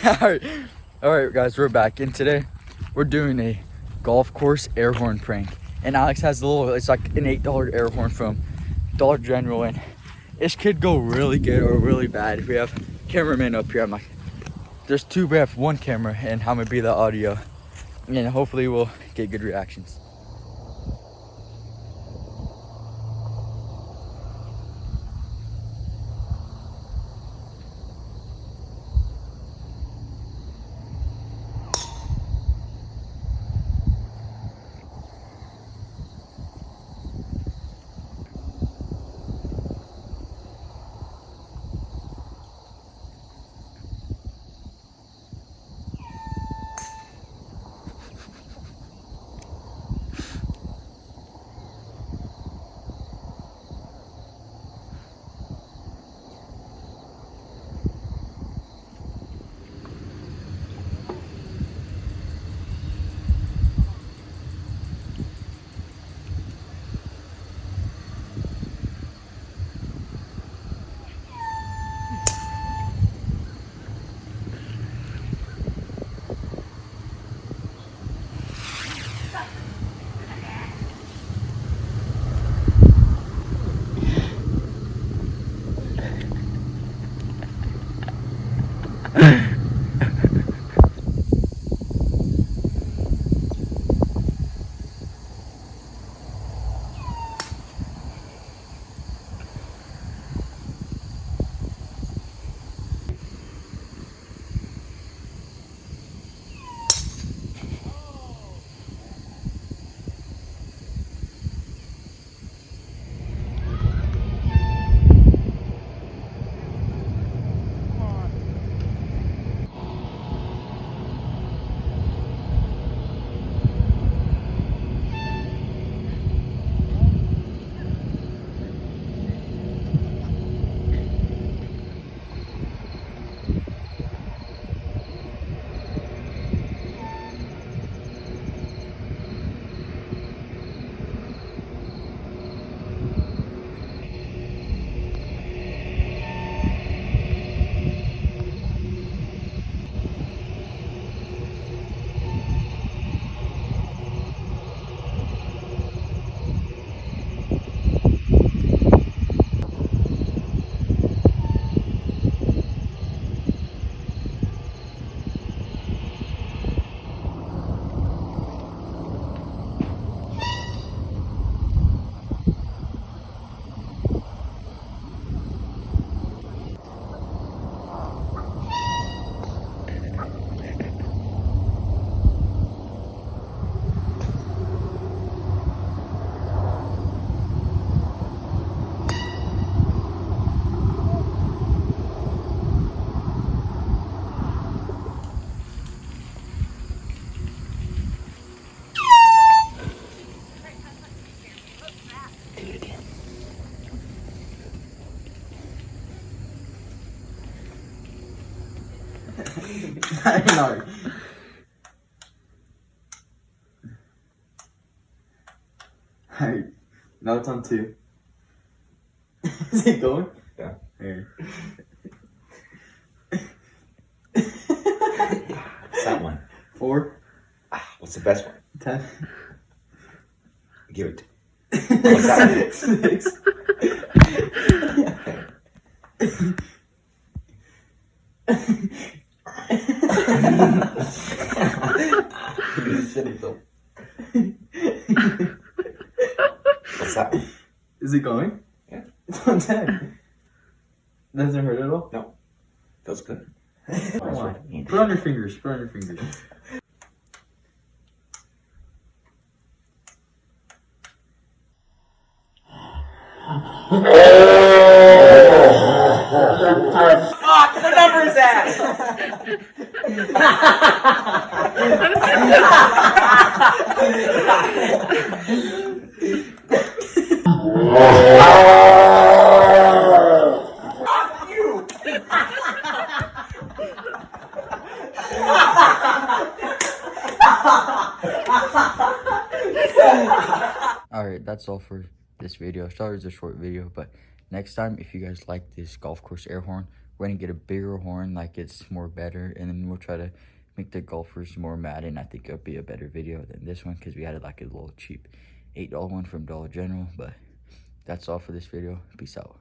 All right, guys, we're back, and today we're doing a golf course air horn prank. And Alex has a little, it's like an $8 air horn from Dollar General, and this could go really good or really bad. If we have cameraman up here, I'm like, there's two, we have one camera, and I'm gonna be the audio, and hopefully we'll get good reactions. I know. Alright, now it's on 2. Is it going? Yeah. Here. That one. 4. What's the best one? 10. Give it. What's that one? 6. What's that one? Is it going? Yeah. It's on 10. Doesn't hurt at all? No. Feels good. Come on. Put on your fingers. Put on your fingers. Fuck! The number is that! Fuck you! Alright, that's all for this video. Sorry it's a short video, but next time, if you guys like this golf course air horn, we're gonna get a bigger horn, like it's more better, and then we'll try to make the golfers more mad, and I think it'll be a better video than this one because we added like a little cheap $8 one from Dollar General. But that's all for this video. Peace out.